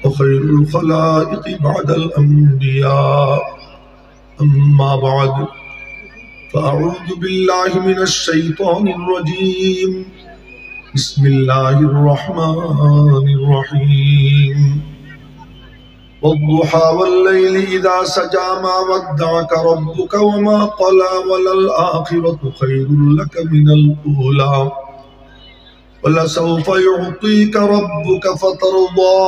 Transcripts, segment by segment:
وخير الخلائق بعد الأنبياء أما بعد فأعوذ بالله من الشيطان الرجيم بسم الله الرحمن الرحيم والضحى والليل إذا سجى ما ودعك ربك وما قلى وللآخرة خير لك من الأولى ولسوف يعطيك ربك فترضى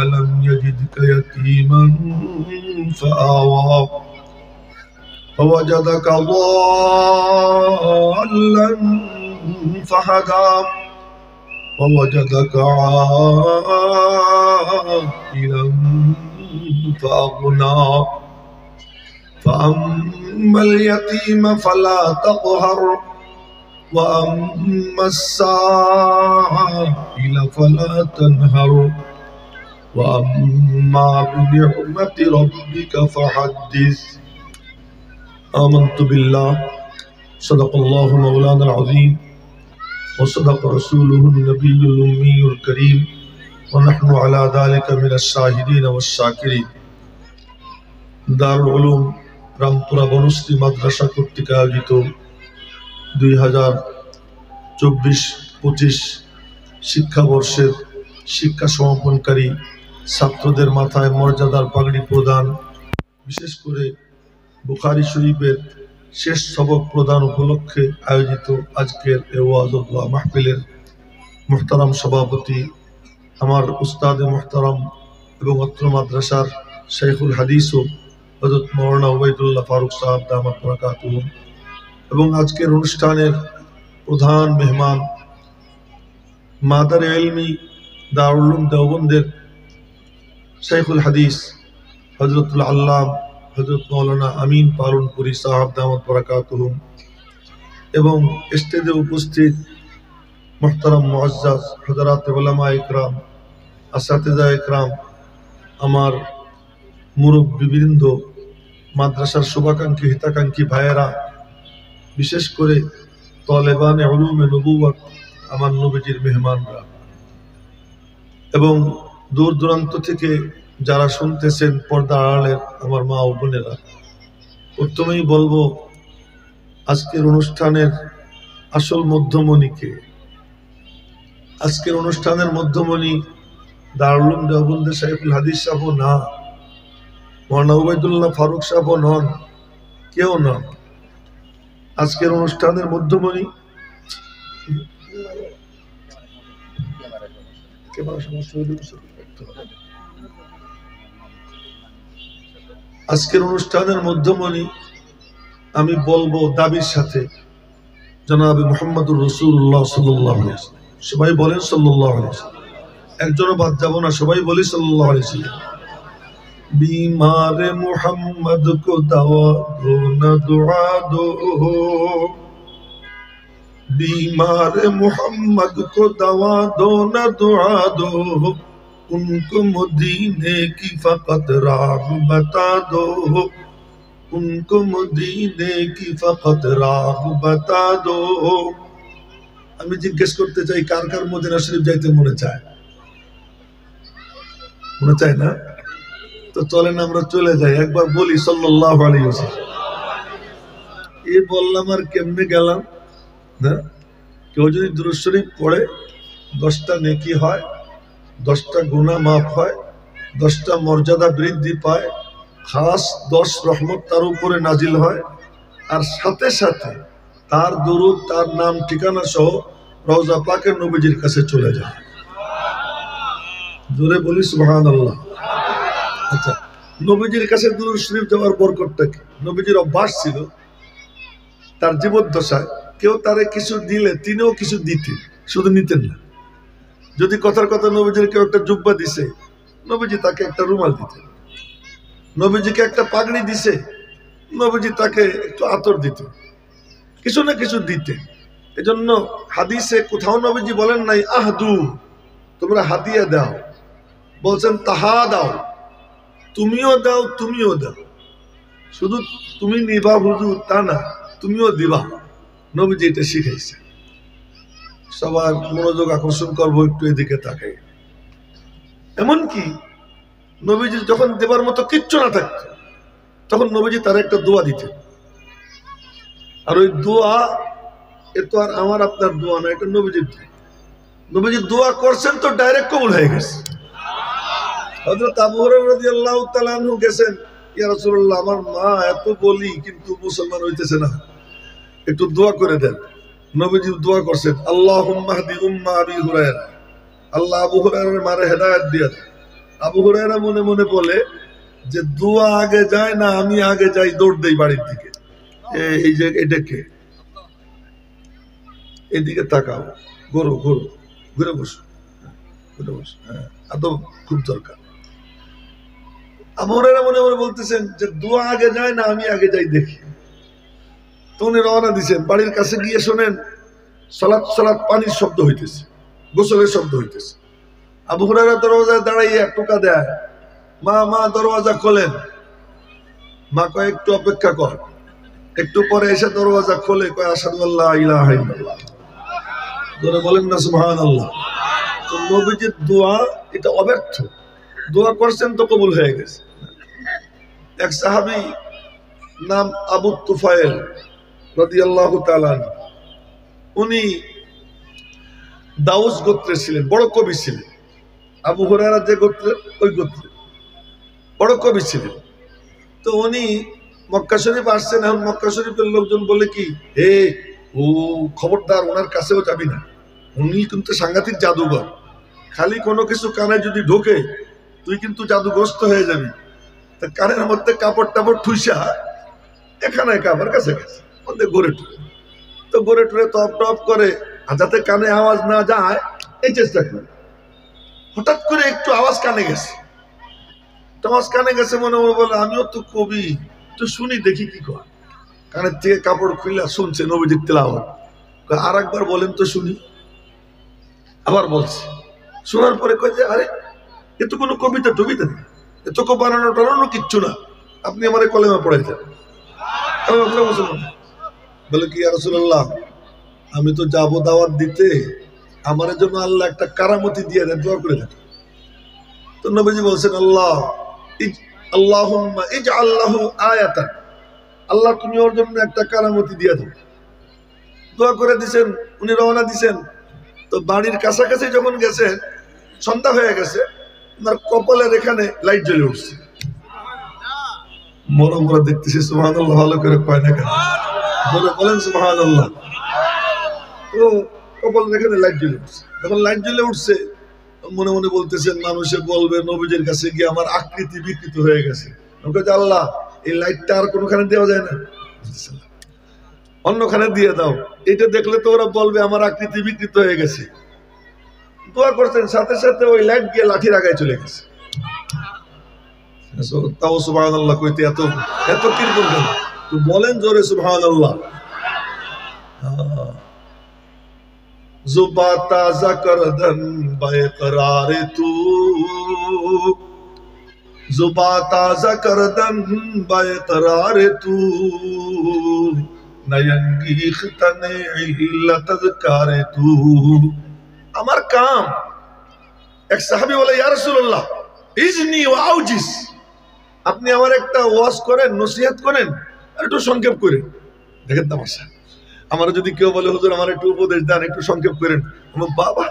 ألم يجدك يتيما فآوى فوجدك ضالا فهدى ووجدك عائلا فأغنى فأما اليتيم فلا تقهر وأما السائل فلا تنهر وأما بنعمة ربك فحدث آمنت بالله صدق الله مولانا العظيم وصدق رسوله النبي الأمي الكريم ونحن على ذلك من الشاهدين والشاكرين دار العلوم রামপুরা বনশ্রী মাদ্রাসা কর্তৃক আয়োজিত 2024-25 শিক্ষাবর্ষের শিক্ষা সমাপনকারী ছাত্রদের মাথায় মর্যাদার পাগড়ি প্রদান, বিশেষ করে বুখারী শরীফের শেষ সবক প্রদান উপলক্ষে আয়োজিত আজকের ওয়াজ ও দোয়া মাহফিলের মুহতারাম সভাপতি আমার উস্তাদে মুহতারাম এবং অত্র মাদ্রাসার শাইখুল হাদিস ও হযরত মাওলানা ওবায়দুল্লাহ ফারুক সাহেব দামাত বরকাতুহু এবং আজকের অনুষ্ঠানের প্রধান মেহমান মাদারে ইলমি দারুল উলুম দেওবন্দের শাইখুল হাদিস হযরতুল আল্লাম হযরত মাওলানা আমিন পালনপুরি সাহেব দামাত বরকাতুহু এবং স্টেজে উপস্থিত মুহতারাম মুআজ্জাজ হযরত উলামা ইকরাম, আসাতিজা ইকরাম, আমার মুরব্বিবৃন্দ, মাদ্রাসার শুভাকাঙ্ক্ষী হিতাকাঙ্ক্ষী ভাইয়েরা, বিশেষ করে তালেবানে উলুমে নবুওয়াত আমার নবীজির মেহমানরা এবং দূর দূরান্ত থেকে যারা শুনতেছেন পর্দা আড়ালের আমার মা ও বোনেরা, প্রথমেই বলবো আজকের অনুষ্ঠানের আসল মধ্যমণিকে। আজকের অনুষ্ঠানের মধ্যমণি দারুল উলুম দেওবন্দের শাইখুল হাদিস সাহেব না, মাওলানা ওবায়দুল্লাহ ফারুক সাহেব নন, কেউ নন। আজকের অনুষ্ঠানের মধ্যমণি আমি বলবো দাবির সাথে জনাবে মুহাম্মদুর রাসূলুল্লাহ সাল্লাল্লাহু আলাইহি ওয়াসাল্লাম। সবাই বলেন সাল্লাল্লাহু আলাইহি ওয়াসাল্লাম। একজনও বাদ যাব না, সবাই বলি সাল্লাল্লাহু আলাইহি ওয়াসাল্লাম। बीमार मोहम्मद को दवा दो न दुआ दो, बीमार मोहम्मद को दवा दो न दुआ दो, उनको मदीने की फकत राह बता दो, उनको मदीने की फकत राह बता दो। আমি জিজ্ঞেস করতে চাই, কার কার মদিনা শরীফ যাইতে মনে চায়? মনে চায় না? তো চলেন আমরা চলে যাই, একবার বলি সাল্লাল্লাহু আলাইহি ওয়াসাল্লাম। এই বললাম আর কেমনে গেলাম না? কেউ যদি দুরূদ শরীফ পড়ে 10টা নেকি হয়, 10টা গুনাহ মাফ হয়, 10টা মর্যাদা বৃদ্ধি পায়, খাস 10 রহমত তার উপরে নাজিল হয়, আর সাথে সাথে তার দুরূদ, তার নাম ঠিকানা সহ রওজা পাকের নবীজির কাছে চলে যায়। জোরে বলি সুবহানাল্লাহ। আচ্ছা, নবীজির কাছে দুরূদ শরীফ যাওয়ার বরকতটা কি? নবীজির অভ্যাস ছিল তার জীবদ্দশায় কেউ তারে কিছু দিলে তিনিও কিছু দিতেন, শুধু নিতেন না। যদি কথার কথা নবীজির কেউ একটা জুব্বা দিছে, নবীজি তাকে একটা রুমাল দিতেন। নবীজিকে একটা পাগড়ি দিছে, নবীজি তাকে একটু আতর দিতেন, কিছু না কিছু দিতেন। এজন্য হাদিসে কোথাও নবীজি বলেন নাই আহদু, তোমরা হাদিয়া দাও, বলছেন তাহা দাও, তুমিও দাও, তুমিও দাও। শুধু তুমি নিবা হুজুর তা না, তুমিও দিবা। নবীজি এটা শিখাইছে। সবার মনোযোগ আকর্ষণ করবো একটু এদিকে তাকাই। এমনকি নবীজি যখন দেবার মতো কিচ্ছু না থাকতো তখন নবীজি তার একটা দোয়া দিতেন, আর ওই দোয়া এ তো আর আমার আপনার দোয়া না, এটা নবীজির দোয়া। নবীজি দোয়া করছেন তো ডাইরেক্ট কবুল হয়ে গেছে। হযরত আবু হুরায়রা রাদিয়াল্লাহু তাআলা আনহু গেছেন, ইয়া রাসূলুল্লাহ, আমার মা এত বলি কিন্তু মুসলমান হইতেছে না, একটু দোয়া করে দেন। নবীজি দোয়া করছেন, আল্লাহুম্মা হদি উম্মা আবি হুরায়রা, আল্লাহ আবু হুরায়রার মারে হেদায়েত দিয়ে দেন। আবু হুরায়রা মনে মনে বলে যে দোয়া আগে যায় না, আমি আগে যাই, দৌড় দেই বাড়ির দিকে। এই যে এটা কে, এদিকে তাকাও, ঘুরো ঘুরো, ঘুরে বসো, ঘুরে বসো, হ্যাঁ আদব খুব দরকার। আবু হুরায়রা মনে মনে বলতেছেন যে দোয়া আগে যায় না, আমি আগে যাই দেখি। তো উনি রওনা দিচ্ছেন, বাড়ির কাছে গিয়ে শোনেন সালাত সালাত পানির শব্দ হইতেছে, গোসলের শব্দ হইতেছে। আবু হুরায়রা দরওয়াজায় দাঁড়াইয়া টোকা দেয়, মা মা দরওয়াজা খোলেন। মা কয় একটু অপেক্ষা কর। একটু পরে এসে দরওয়াজা খোলে, কয় আশহাদু আল্লা ইলাহা ইল্লাল্লাহ। জোরে বলেন না সুবহানাল্লাহ। তো নবীজির দোয়া এটা অব্যর্থ, দোয়া করছেন তো কবুল হয়ে গেছে। এক সাহাবী নাম আবু তুফাইল রাদিয়াল্লাহু তাআলা, উনি দাউস গোত্রের ছিলেন, বড় কবি ছিলেন। আবু হুরায়রা যে গোত্রের, ওই গোত্রের বড় কবি ছিলেন। তো উনি মক্কা শরীফ আসছেন। এখন মক্কা শরীফের লোকজন বলে কি, হে ও খবরদার, ওনার কাছেও যাবি না, উনি কিন্তু সাংঘাতিক জাদুঘর, খালি কোনো কিছু কানে যদি ঢোকে তুই কিন্তু জাদুগ্রস্ত হয়ে যাবি। তা কানের মধ্যে কাপড় টাপড় ঠুইসা এখানে কাপড় কাছে কাছে মধ্যে গড়ে টুরে, তো গড়ে টুরে টপ টপ করে, আর যাতে কানে আওয়াজ না যায় এই চেষ্টা করে। হঠাৎ করে একটু আওয়াজ কানে গেছে, আওয়াজ কানে গেছে, মনে মনে বলে আমিও তো কবি, তো শুনি দেখি কি কর। কানের থেকে কাপড় খুইলা শুনছে নবীজির তেলাওয়াত। আর একবার বলেন তো শুনি। আবার বলছে, শোনার পরে কয় যে আরে এ তো কোনো কবিতা টবিতা নেই, এ তো বানানো টানানো কিচ্ছু না, আপনি আমার কলেমা পড়াইতেন। বলে কি, ইয়া রাসূলুল্লাহ, আমি তো যাবো দাওয়াত দিতে, আমার জন্য আল্লাহ একটা কারামতি দিয়ে দেন, দোয়া করে দেন। তো নবীজি বলছেন, আল্লাহুম্মা ইজআল লাহু আয়াতান, আল্লাহ তুমি ওর জন্য একটা কারামতি দিয়ে দাও। দোয়া করে দিছেন, উনি রওনা দিছেন। তো বাড়ির কাছাকাছি যখন গেছেন, সন্ধ্যা হয়ে গেছে, ওনার কপালের এখানে লাইট জ্বলে উঠছে। মরমরা দেখতেছি, সুবহানাল্লাহ, ভালো করে কয় না কেন, বলেন সুবহানাল্লাহ। তো কপালের এখানে লাইট জ্বলে উঠছে। যখন লাইট জ্বলে উঠছে, মনে মনে বলতেছেন মানুষে বলবে নবীজির কাছে গিয়ে আমার আকৃতি বিকৃত হয়ে গেছে। আল্লাহ, এই লাইটটা আর কোনোখানে দেওয়া যায় না, অন্যখানে দিয়ে দাও, এটা দেখলে তো ওরা বলবে আমার আকৃতি বিকৃত হয়ে গেছে। দোয়া করছেন, সাথে সাথে ওই লাইট গিয়ে লাঠির আগায় চলে গেছে। তাও সুবহানাল্লাহ কইতে এত এত কিরকম কেন, তো বলেন জোরে সুবহানাল্লাহ। जुबा ताजा कर दन बेकरार तू, जुबा ताजा कर दन बेकरार तू, नयंगीख तने इल्लत करे तू। আমার কাম। এক সাহাবী বলে, ইয়া রাসূলুল্লাহ ইজনি ওয়া আউজিস, আপনি আমার একটা ওয়াজ করেন, নসিহত করেন, আর একটু সংক্ষেপ করেন। দেখেন তামাশা, আমার যদি কেউ বলে হুজুর আমার একটু উপদেশ দেন, একটু সংক্ষেপ করেন, বাবা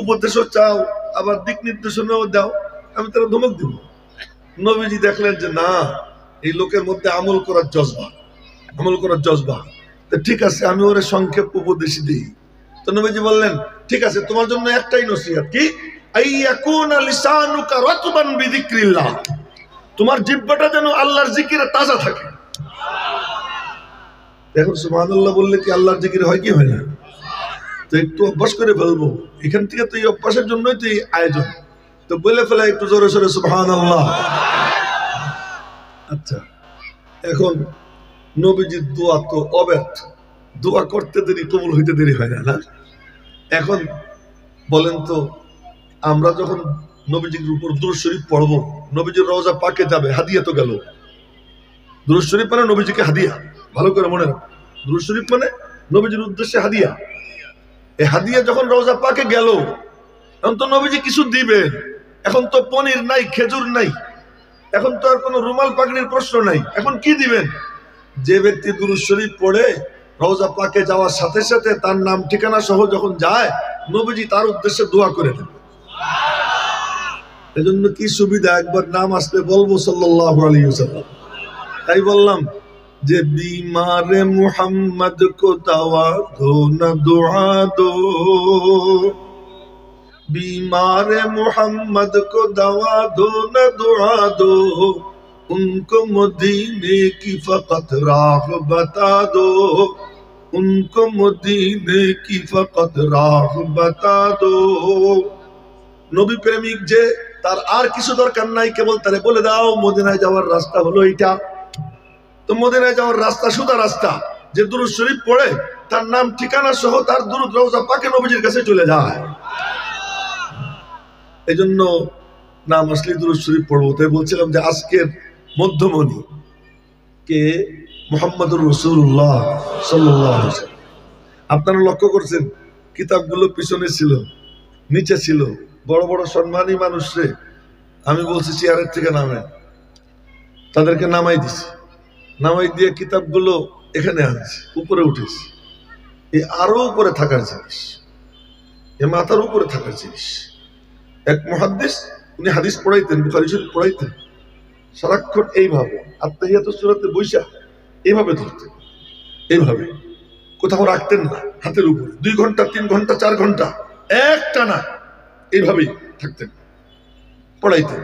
উপদেশও চাও আবার দিক নির্দেশনাও দাও, আমি তারা ধমক দিব। নবীজি দেখলেন যে না, এই লোকের মধ্যে আমল করার জজবা, আমল করার জজবা, ঠিক আছে আমি ওরে সংক্ষেপ উপদেশ দিই। তো নবীজি বললেন, ঠিক আছে, তোমার জন্য একটাই নসিহত, কি আইয়াকুনা লিসানুকা রাতবান বিযিকরিল্লাহ, তোমার জিহ্বাটা যেন আল্লাহর জিকিরে তাজা থাকে। এখন সুবহানাল্লাহ বললে কি আল্লাহর জিকির হয় কি হয় না? তো একটু অভ্যাস করে ফেলবো, এখান থেকে তো এই অভ্যাসের জন্যই তো এই আয়োজন। তো বলে ফেলা একটু জোরে সোরে সুবহানাল্লাহ। আচ্ছা, এখন নবীজির দোয়া তো অব্যর্থ, দোয়া করতে দেরি, কবুল হইতে দেরি হয় না, না? এখন বলেন তো, আমরা যখন নবীজির উপর দুরূদ শরীফ পড়বো, নবীজির রওজা পাকে যাবে, হাদিয়া তো গেল। দুরূদ শরীফ মানে নবীজিকে হাদিয়া, ভালো করে মনে রাখো, দুরূদ শরীফ মানে নবীজির উদ্দেশ্যে হাদিয়া। এই হাদিয়া যখন রওজা পাকে গেল, তখন তো নবীজি কিছু দিবেন, এখন তো পনির নাই, খেজুর নাই, এখন তো আর কোনো রুমাল পাগড়ির প্রশ্ন নাই। এখন কি দিবেন? যে ব্যক্তি দুরূদ শরীফ পড়ে রওজা পাকে যাওয়ার সাথে সাথে তার নাম ঠিকানা সহ যখন যায়, নবীজি তার উদ্দেশ্যে দোয়া করে দেন। এজন্য কি সুবিধা, একবার নাম আসলে বলবো সাল্লাল্লাহু আলাইহি ওয়াসাল্লাম। তাই বললাম যে बीमारे मोहम्मद को दवा दो न दुआ दो, बीमारे मोहम्मद को दवा दो न दुआ दो, उनको मदीने की फकत राह बता दो, उनको मदीने की फकत राह बता दो। নবী প্রেমিক যে, তার আর কিছু দরকার নাই, কেবল তারে বলে দাও মদিনায় যাওয়ার রাস্তা হলো এইটা। তো মদিনায় যাওয়ার রাস্তা সুদা রাস্তা, যে দুরূদ শরীফ পড়ে তার নাম ঠিকানা সহ তার দুরূদ রওজা পাকে নবীজির কাছে চলে যায়। এই জন্য নাম আসলে দুরূদ শরীফ পড়বো। তাই বলছিলাম যে আজকের মধ্যমণি কে মুহাম্মদুর রাসূলুল্লাহ সাল্লাল্লাহু আলাইহি ওয়াসাল্লাম। আপনারা লক্ষ্য করছেন কিতাবগুলো পিছনে ছিল, নিচে ছিল। বড় বড় সম্মানী মানুষরে আমি বলছি চেয়ারের থেকে নামে, তাদেরকে নামাই দিছি, নামাই দিয়ে কিতাবগুলো এখানে আনছি, উপরে উঠেছি। এই আরো উপরে থাকার জিনিস, এ মাথার উপরে থাকার জিনিস। এক মুহাদ্দিস, উনি হাদিস পড়াইতেন, বুখারী শরীফ পড়াইতেন, সারাক্ষণ এইভাবে আত্তাহিয়াতুস সূরাতে বৈশা এইভাবে ধরতেন, এইভাবে কোথাও রাখতেন না, হাতের উপরে 2 ঘন্টা 3 ঘন্টা 4 ঘন্টা একটানা এইভাবেই থাকতেন, পড়াইতেন।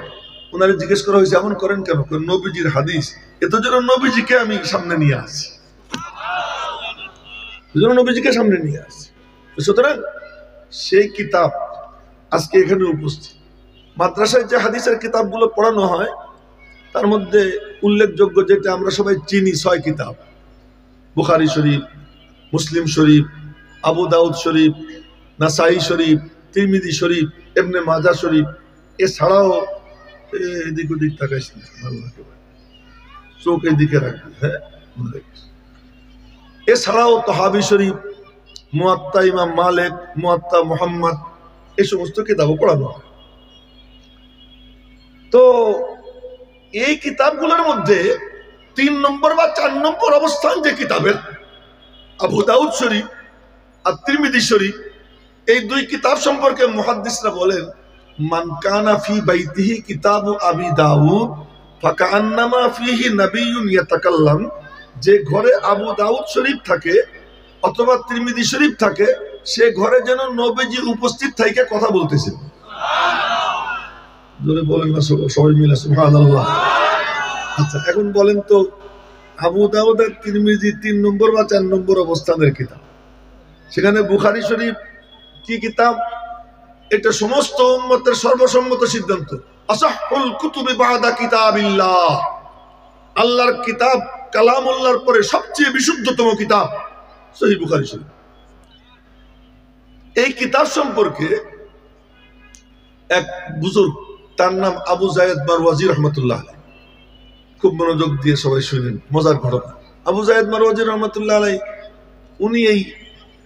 ওনারে জিজ্ঞেস করা হয়েছে এমন করেন কেন? নবীজির হাদিস, এত জন্য নবীজিকে আমি সামনে নিয়ে আসি, নবীজিকে সামনে নিয়ে আসি। সুতরাং সেই কিতাব আজকে এখানে উপস্থিত। মাদ্রাসায় যে হাদিসের কিতাবগুলো পড়ানো হয় তার মধ্যে উল্লেখযোগ্য যেটা আমরা সবাই চিনি 6 কিতাব: বুখারী শরীফ, মুসলিম শরীফ, আবু দাউদ শরীফ, নাসাই শরীফ, তিরমিজি শরীফ, ইবনে মাজাহ শরীফ। এছাড়াও এদিক ওদিক তাকাইস না, ভালো লাগে, চোখ এদিকে রাখবে, হ্যাঁ। এছাড়াও তহাবি শরীফ, মুয়াত্তা ইমাম মালিক, মুয়াত্তা মুহাম্মদ, এই সমস্ত কিতাবও পড়ানো হয়। তো এই কিতাবগুলোর মধ্যে 3 নম্বর বা 4 নম্বর অবস্থান যে কিতাবের, আবু দাউদ শরীফ আর তিরমিজি শরীফ, এই 2 কিতাব সম্পর্কে মুহাদ্দিসরা বলেন, মান কানা ফি বাইতিহি কিতাবু আবি দাউদ ফাকান্নামা ফিহি নাবিয়্যুন ইয়াতাকাল্লাম। যে ঘরে আবু দাউদ শরীফ থাকে অথবা তিরমিজি শরীফ থাকে, সে ঘরে যেন নবীজি উপস্থিত থেকে কথা বলতেছে। জোরে বলেন না সবাই মিলে সুবহানাল্লাহ। আচ্ছা, এখন বলেন তো আবু দাউদ আর তিরমিজি 3 নম্বর বা 4 নম্বর অবস্থানের কিতাব, সেখানে বুখারী শরীফ কি কিতাব? এটা সমস্ত উম্মতের সর্বসম্মত সিদ্ধান্ত, আসাহুল কুতুবি বাদা কিতাবিল্লাহ, আল্লাহর কিতাব কালামুল্লাহর পরে সবচেয়ে বিশুদ্ধতম কিতাব সহিহ বুখারী শরীফ। এই কিতাব সম্পর্কে এক বুজুর্গ, তার নাম আবু যায়েদ মারওয়াজি রাহমাতুল্লাহ আলাইহি, খুব মনোযোগ দিয়ে সবাই শুনেন, মজার ঘটনা। আবু যায়েদ মারওয়াজি রাহমাতুল্লাহ আলাইহি উনি এই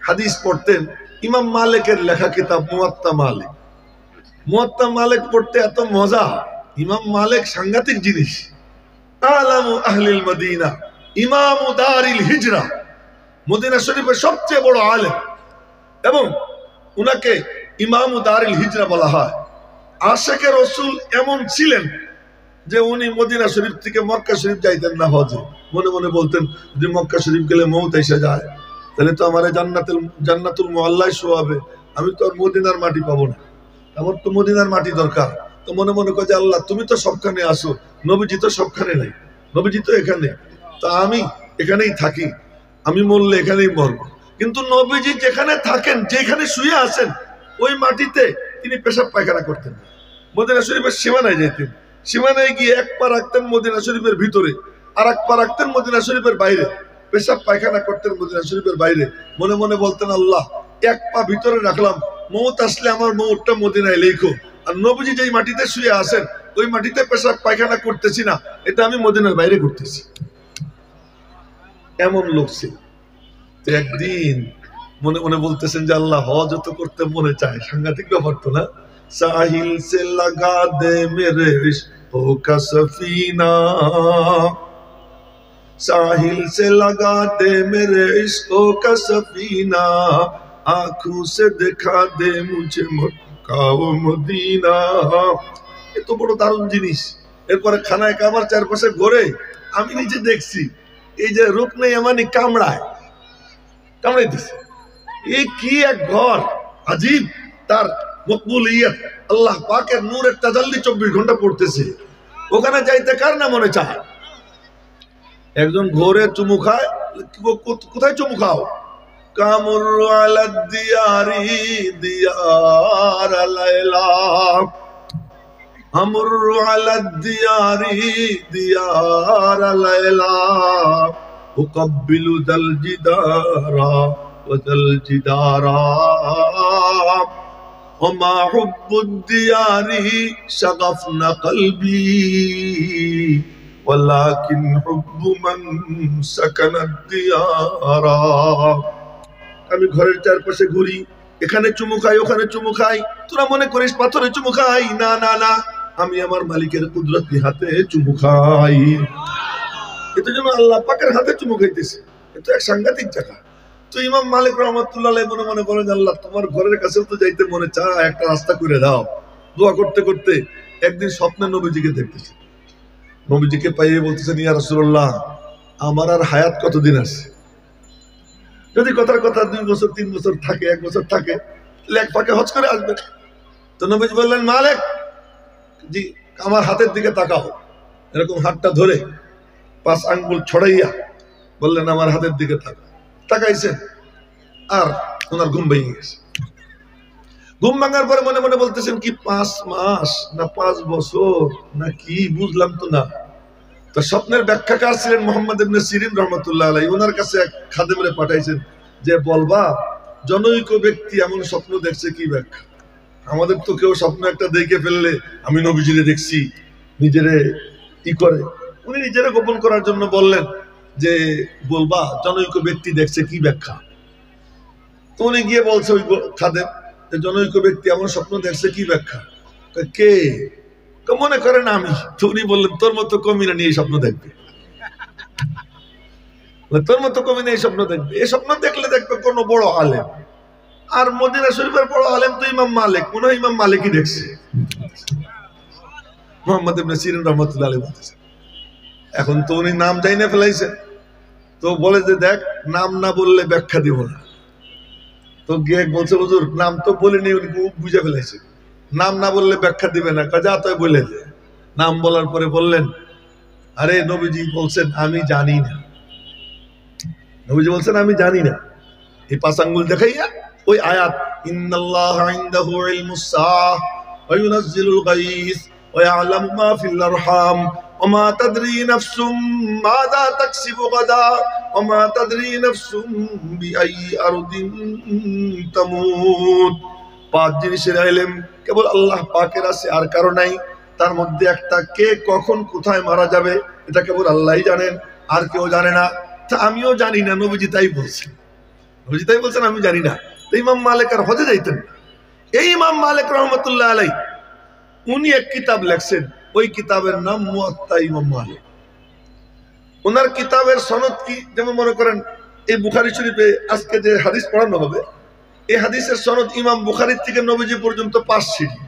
হাদিস পড়তেন ইমাম মালিকের লেখা কিতাব মুয়াত্তা মালিক। মুয়াত্তা মালিক পড়তে এত মজা, ইমাম মালিক সাংঘাতিক জিনিস। আলামু আহলিল মদিনা, ইমামু দারিল হিজরা, মদিনা শরীফের সবচেয়ে বড় আলেম, এবং উনাকে ইমামু দারিল হিজরা বলা হয়। আশিকে রাসূল এমন ছিলেন যে উনি মদিনা শরীফ থেকে মক্কা শরীফ যাইতেন না হজে। মনে মনে বলতেন, যে মক্কা শরীফ গেলে মউত এসে যায়, তাহলে তো আমার জান্নাতুল মুআল্লায় শোয়াবে, আমি তো আর মদিনার মাটি পাবো না, আমার তো মদিনার মাটি দরকার। তো মনে মনে করে, আল্লাহ তুমি তো সবখানে আসো, নবীজি তো সবখানে নাই, নবীজি তো এখানে, তা আমি এখানেই থাকি, আমি মরলে এখানেই মরবো। কিন্তু নবীজি যেখানে থাকেন, যেখানে শুয়ে আছেন, ওই মাটিতে তিনি পেশাব পায়খানা করতেন। মদিনা শরীফের সীমানায় যেতেন, সীমানায় গিয়ে 1 পা রাখতেন মদিনা শরীফের ভিতরে, আর 1 পা রাখতেন মদিনা শরীফের বাইরে, পেশাব পায়খানা করতেন মদিনা শরীফের বাইরে। মনে মনে বলতেন, আল্লাহ 1 পা ভিতরে রাখলাম, মউত আসলে আমার মউতটা মদিনায় লেখো, আর নবীজি যেই মাটিতে শুয়ে আছেন ওই মাটিতে পেশাব পায়খানা করতেছি না, এটা আমি মদিনার বাইরে করতেছি। এমন লোক ছিল। তো একদিন মনে মনে বলতেছেন যে আল্লাহ হজ তো করতে মনে চায়, সাংঘাতিক ব্যাপার তো না, साहिल से लगा दे मेरे इश्क़ों का सफीना, साहिल से लगा दे मेरे इश्क़ों का सफीना, आँखों से दिखा दे मुझे मक्का व मदीना। ये तो बড় দারুণ জিনিস। এরপরে খানায় কাবার চারপাশে ঘোরে আমি নিজে দেখছি এই যে রুকনে ইয়ামানি কামড়াই দিছে। এই কি এক ঘর, আজীব তার মকবুলিয়ত, আল্লাহ পাকের নূরের তাজাল্লি 24 ঘন্টা পড়তেছে। ওখানে যাইতে কার না মনে চায়? একজন ঘোরে চুমু খায়, কোথায় চুমু খাও? কামুর আলা দিয়ারি দিয়ার লাইলা, আমর আলা দিয়ারি দিয়ার লাইলা, উকাব্বিলু দাল জিদারা ওয়া দাল জিদারা, ওমা হুব্বুদ দিয়ারি শাগাফনা কলবি ওয়ালাকিন হুব্বু মান সাকানাদ দিয়ারা। আমি ঘরের চারপাশে ঘুরি, এখানে চুমু খাই ওখানে চুমু খাই, তোরা মনে করিস পাথরে চুমু খাই? না না না, আমি আমার মালিকের কুদরতি হাতে চুমু খাই। এটার জন্য আল্লাহ পাকের হাতে চুমু খাইতেছে। এটা এক সাংঘাতিক জায়গা। তো ইমাম মালিক রহমাতুল্লাহ আলাইহি মনে মনে বলেন, আল্লাহ তোমার ঘরের কাছেও তো যাইতে মনে চায়, একটা রাস্তা করে দাও। দোয়া করতে করতে একদিন স্বপ্নে নবীজিকে দেখতেছে। নবীজিকে পাইয়ে বলতেছেন, ইয়া রাসূলুল্লাহ, আমার আর হায়াত কতদিন আছে? যদি কথার কথা 2 বছর 3 বছর থাকে, 1 বছর থাকে, লেখ ফাঁকে হজ করে আসবে। তো নবীজি বললেন, মালিক জি আমার হাতের দিকে তাকাও। এরকম হাতটা ধরে 5 আঙ্গুল ছড়াইয়া বললেন, আমার হাতের দিকে তাকাইছেন, আর ওনার ঘুম ভেঙে গেছে। ঘুম ভাঙার পরে মনে মনে বলতেছেন, কি 5 মাস না 5 বছর না কি, বুঝলাম তো না। তো স্বপ্নের ব্যাখ্যাকার ছিলেন মুহাম্মদ ইবনে সিরিন রাহমাতুল্লাহ আলাইহি। ওনার কাছে এক খাদেমরে পাঠাইছেন যে বলবা জনৈক ব্যক্তি এমন স্বপ্ন দেখছে, কি ব্যাখ্যা। আমাদের তো কেউ স্বপ্ন একটা দেখে ফেললে, আমি নবীজিরে দেখছি, নিজেরে ই করে। উনি নিজেরে গোপন করার জন্য বললেন যে বলবা জনৈক ব্যক্তি দেখছে, কি ব্যাখ্যা। তো উনি গিয়ে বলছে ওই খাদেম, জনৈক ব্যক্তি এমন স্বপ্ন দেখছে, কি ব্যাখ্যা। কে? মনে করেন আমি। তো উনি বললেন, তোর মতো কমিনা নিয়ে এই স্বপ্ন দেখবে, তোর মতো কমিনা এই স্বপ্ন দেখবে। এই স্বপ্ন দেখলে দেখবে কোন বড় আলেম। আর মদিনা শরীফের বড় আলেম তো ইমাম মালিক, মনে হয় ইমাম মালিকই দেখছে। মুহাম্মদ ইবনে সিরিন রাহমাতুল্লাহ আলাইহি বলতেছে। এখন তো উনি নাম যাই না ফেলাইছে, তো বলে যে দেখ, নাম না বললে ব্যাখ্যা দিব না। তো গিয়ে বলছে, হুজুর নাম তো বলিনি, উনি বুঝে ফেলাইছে, নাম না বললে ব্যাখ্যা দিবে না। কাজা তো বলে দে। নাম বলার পরে বললেন, আরে নবীজি বলছেন আমি জানি না। নবীজি বলছেন আমি জানি না। এই 5 আঙ্গুল দেখাইয়া ওই আয়াত, ইন্নাল্লাহা ইনদাহু ইলমুস সাআহ ওয়া ইউনাজ্জিলুল গায়স ওয়া ইয়ালামু মা ফিল আরহাম ওয়া মা তাদরি নাফসুম মাযা তাকসিবু গাদা ওয়া মা তাদরি নাফসুম বিআইয়ি আরদিন তামুত। 5 জিনিসের ইলম কেবল আল্লাহ পাকের আছে, আর কারো নাই। তার মধ্যে একটা, কে কখন কোথায় মারা যাবে এটা কেবল আল্লাহই জানেন, আর কেউ জানে না। তা আমিও জানি না, নবীজি তাই বলছেন। নবীজি তাই বলছেন আমি জানি না। তো ইমাম মালিক আর হজে যাইতেন না। এই ইমাম মালিক রহমতুল্লাহ আলাইহি উনি এক কিতাব লেখছেন, ওই কিতাবের নাম মুয়াত্তা ইমাম মালিক। ওনার কিতাবের সনদ কি, যেমন মনে করেন এই বুখারী শরীফে আজকে যে হাদিস পড়ানো হবে, এই হাদিসের সনদ ইমাম বুখারীর থেকে নবীজি পর্যন্ত 5 সিঁড়ি।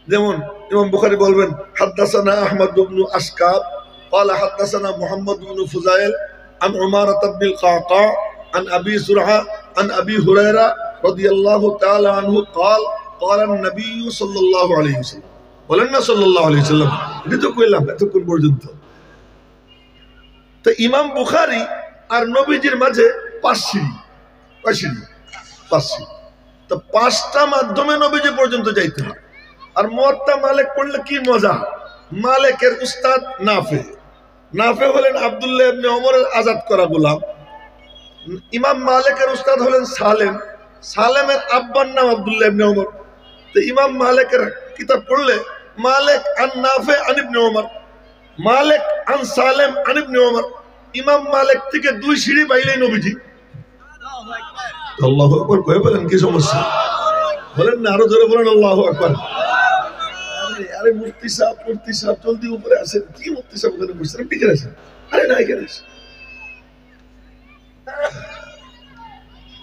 যেমন ইমাম বুখারী বলবেন, হাদ্দাসানা আহমদ ইবনে আশকাব قال حدثنا محمد بن فضيل عن عمارة بن القعقاع عن أبي زرعة عن أبي هريرة رضي الله تعالى عنه قال قال النبي صلى الله عليه وسلم ولنا صلى الله عليه وسلم। এটা তো কইলাম এতক্ষণ পর্যন্ত। তো ইমাম বুখারী আর নবীজির মাঝে 5 সিঁড়ি। 5 সিঁড়ি, 5 সিঁড়ি। তো 5টা মাধ্যমে নবীজি পর্যন্ত যাইতে হয়। আর মুয়াত্তা মালিক পড়লে কি মজা। মালিকের উস্তাদ নাফে, নাফে হলেন আব্দুল্লাহ ইবনে ওমরের আজাদ করা গোলাম। ইমাম মালিকের উস্তাদ হলেন সালেম, সালেমের আব্বার নাম আব্দুল্লাহ ইবনে ওমর। তো ইমাম মালিকের কিতাব পড়লে মালিক আন নাফে আন ইবনে ওমর, মালিক আন সালেম আন ইবনে ওমর। ইমাম মালিক থেকে 2 সিঁড়ি পাইলেই নবীজি। আল্লাহু আকবার কয়ে বলেন, কি সমস্যা বলেন না? আরো জোরে বলেন আল্লাহু আকবার। আরে আরে মুফতি সাহেব জলদি উপরে আসেন। কি মুফতি সাহেব ওখানে বসছেন, আপনি কেন আছেন? আরে না, এখানে আসেন।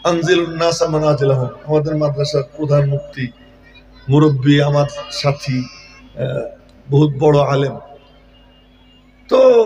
আনজিলুন নাসা মানাজিলাহুম, আমাদের মাদ্রাসার প্রধান মুফতি, মুরব্বী, আমার সাথী, বহুত বড় আলেম,